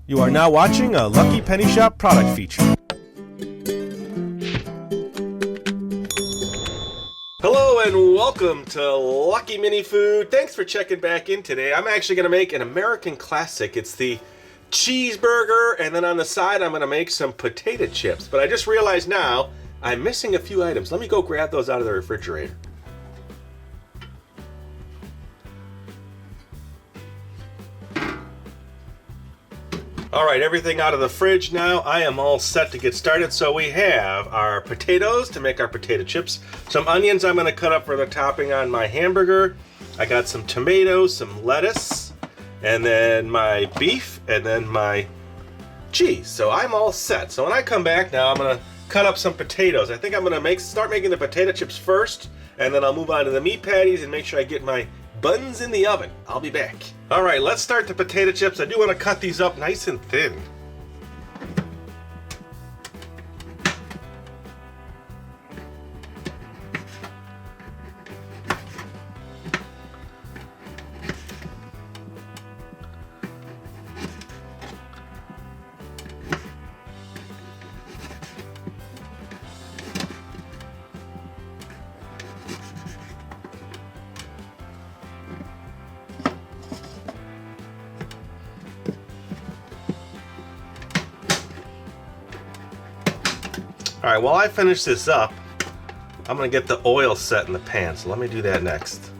You are now watching a Lucky Penny Shop product feature. Hello and welcome to Lucky Mini Food. Thanks for checking back in today. I'm actually going to make an American classic. It's the cheeseburger, and then on the side I'm going to make some potato chips. But I just realized now I'm missing a few items. Let me go grab those out of the refrigerator. All right, everything out of the fridge now. I am all set to get started. So we have our potatoes to make our potato chips. Some onions I'm going to cut up for the topping on my hamburger. I got some tomatoes, some lettuce, and then my beef, and then my cheese. So I'm all set. So when I come back now, I'm going to cut up some potatoes. I think I'm going to start making the potato chips first, and then I'll move on to the meat patties and make sure I get my buns in the oven. I'll be back. All right, let's start the potato chips. I do want to cut these up nice and thin. All right, while I finish this up, I'm gonna get the oil set in the pan, so let me do that next.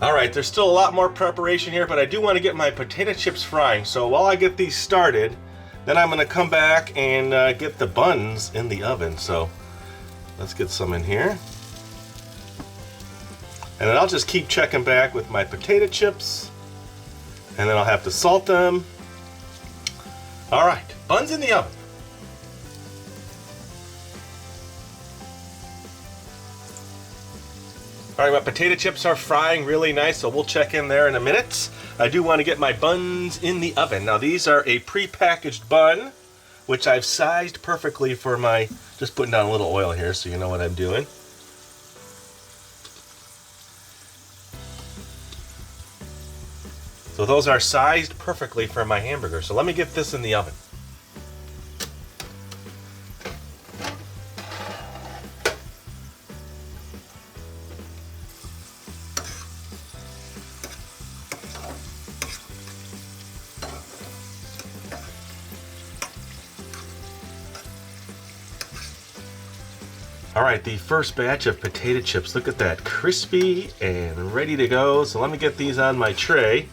Alright, there's still a lot more preparation here, but I do want to get my potato chips frying. So while I get these started, then I'm going to come back and get the buns in the oven. So let's get some in here. And then I'll just keep checking back with my potato chips. And then I'll have to salt them. Alright, buns in the oven. All right, my potato chips are frying really nice, so we'll check in there in a minute. I do want to get my buns in the oven. Now, these are a pre-packaged bun, which I've sized perfectly for my, just putting down a little oil here so you know what I'm doing. So those are sized perfectly for my hamburger. So let me get this in the oven. All right, the first batch of potato chips, look at that, crispy and ready to go. So let me get these on my tray.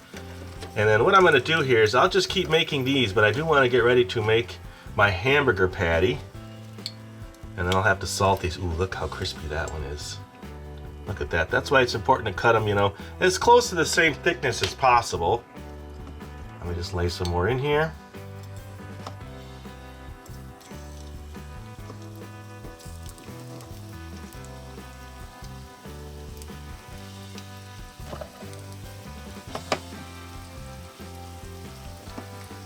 And then what I'm gonna do here is I'll just keep making these, but I do wanna get ready to make my hamburger patty. And then I'll have to salt these. Ooh, look how crispy that one is. Look at that. That's why it's important to cut them, you know, as close to the same thickness as possible. Let me just lay some more in here.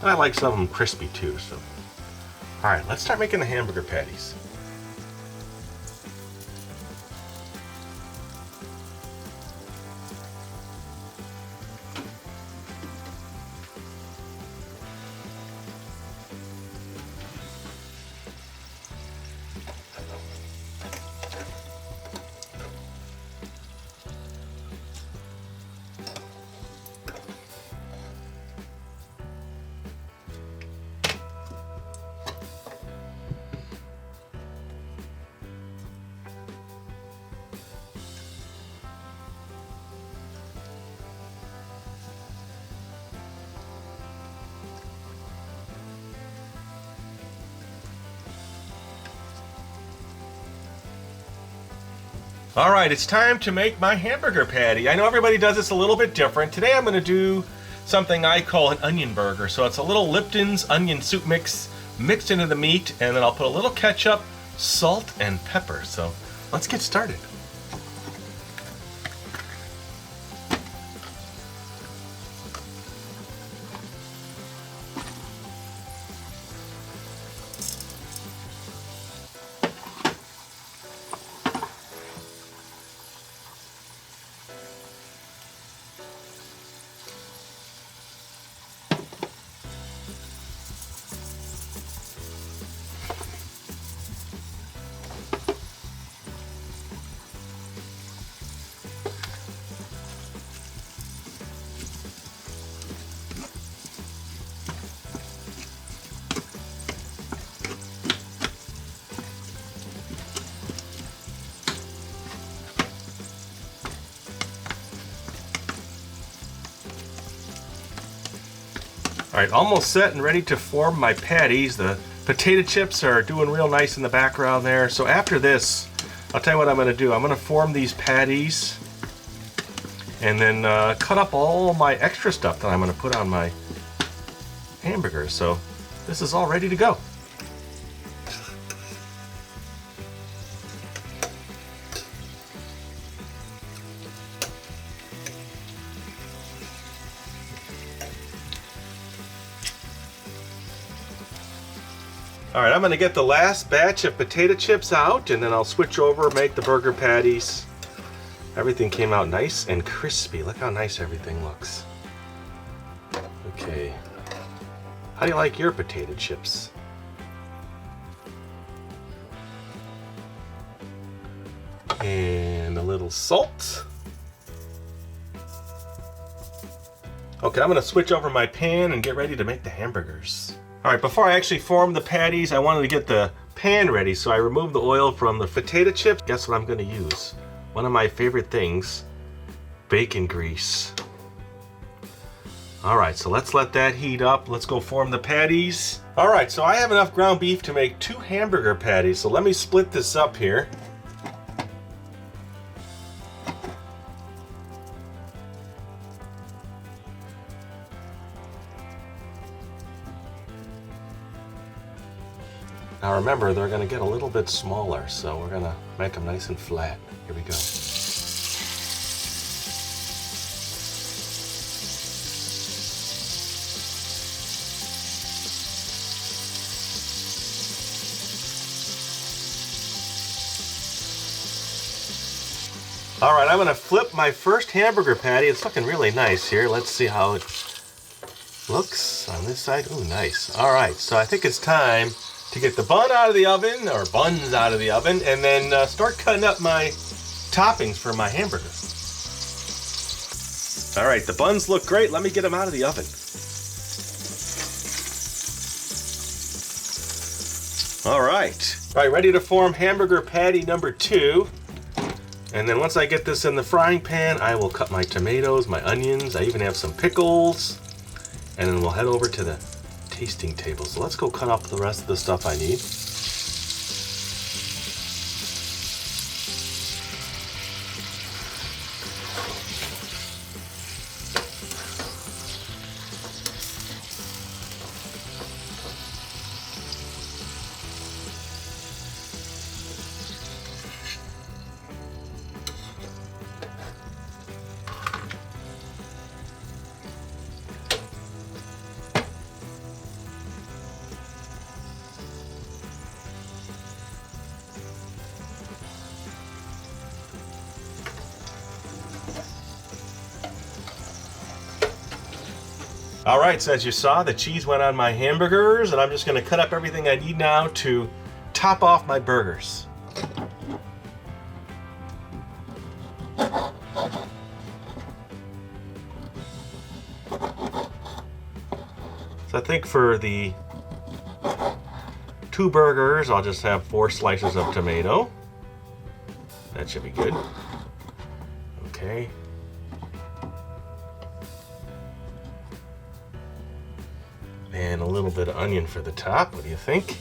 And I like some of them crispy too, so. All right, let's start making the hamburger patties. All right, it's time to make my hamburger patty. I know everybody does this a little bit different. Today I'm going to do something I call an onion burger. So it's a little Lipton's onion soup mix mixed into the meat, and then I'll put a little ketchup, salt, and pepper. So let's get started. All right, almost set and ready to form my patties. The potato chips are doing real nice in the background there. So after this, I'll tell you what I'm gonna do. I'm gonna form these patties and then cut up all my extra stuff that I'm gonna put on my hamburgers. So this is all ready to go. All right, I'm gonna get the last batch of potato chips out, and then I'll switch over, make the burger patties. Everything came out nice and crispy. Look how nice everything looks. Okay, how do you like your potato chips? And a little salt. Okay, I'm gonna switch over my pan and get ready to make the hamburgers. All right, before I actually form the patties, I wanted to get the pan ready, so I removed the oil from the potato chips. Guess what I'm gonna use? One of my favorite things, bacon grease. All right, so let's let that heat up. Let's go form the patties. All right, so I have enough ground beef to make 2 hamburger patties, so let me split this up here. Now remember, they're gonna get a little bit smaller, so we're gonna make them nice and flat. Here we go. All right, I'm gonna flip my first hamburger patty. It's looking really nice here. Let's see how it looks on this side. Ooh, nice. All right, so I think it's time to get the bun out of the oven, or buns out of the oven, and then start cutting up my toppings for my hamburger. All right, the buns look great. Let me get them out of the oven. All right, ready to form hamburger patty number 2. And then once I get this in the frying pan, I will cut my tomatoes, my onions. I even have some pickles. And then we'll head over to the tasting table. So let's go cut up the rest of the stuff I need. All right, so as you saw, the cheese went on my hamburgers, and I'm just gonna cut up everything I need now to top off my burgers. So I think for the 2 burgers, I'll just have 4 slices of tomato. That should be good. Okay. And a little bit of onion for the top. What do you think?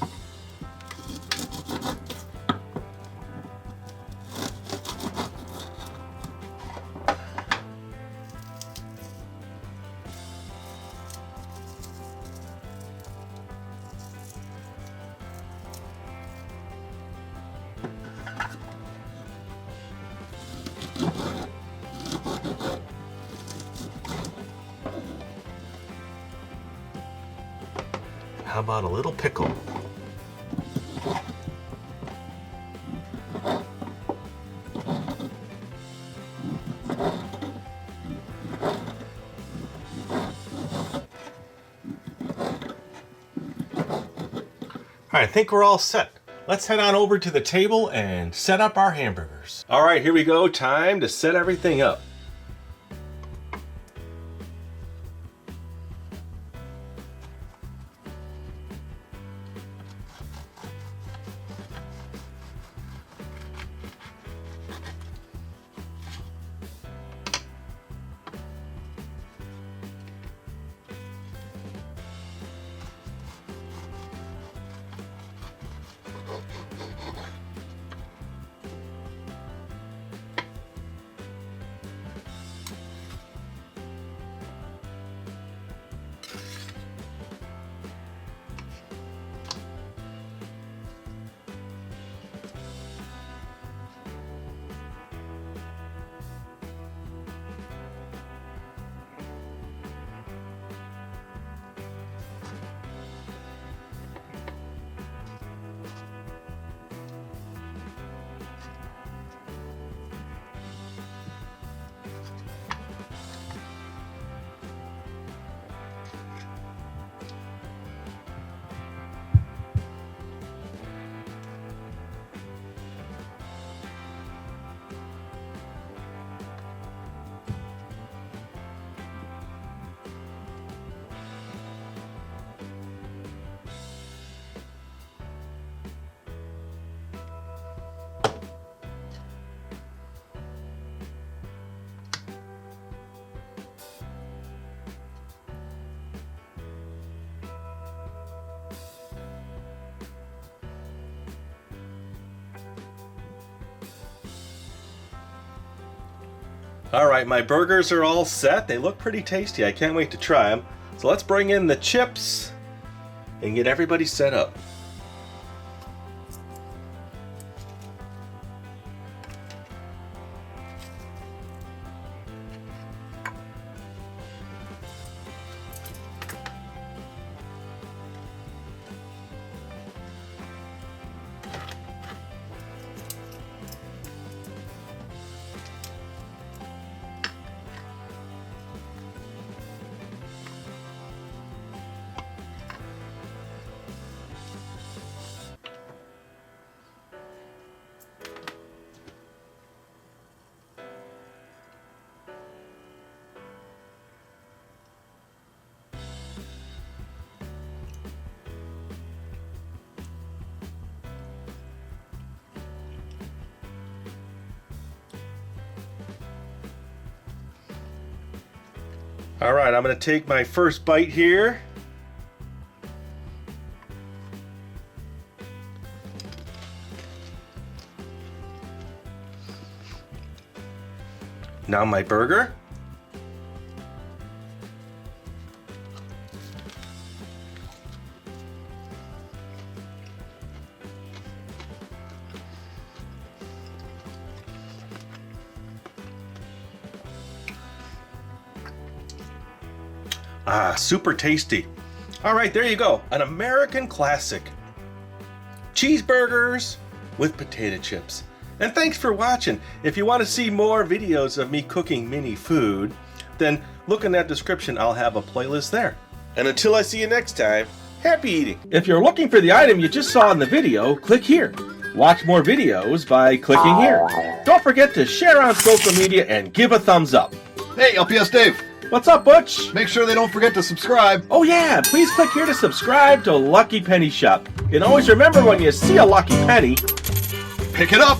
How about a little pickle? All right, I think we're all set. Let's head on over to the table and set up our hamburgers. All right, here we go. Time to set everything up. All right, my burgers are all set. They look pretty tasty. I can't wait to try them. So let's bring in the chips and get everybody set up. All right, I'm gonna take my first bite here. Now my burger. Ah, super tasty. All right, there you go. An American classic. Cheeseburgers with potato chips. And thanks for watching. If you want to see more videos of me cooking mini food, then look in that description. I'll have a playlist there. And until I see you next time, happy eating. If you're looking for the item you just saw in the video, click here. Watch more videos by clicking here. Don't forget to share on social media and give a thumbs up. Hey, LPS-Dave. What's up, Butch? Make sure they don't forget to subscribe. Oh yeah, please click here to subscribe to Lucky Penny Shop. And always remember, when you see a lucky penny, pick it up.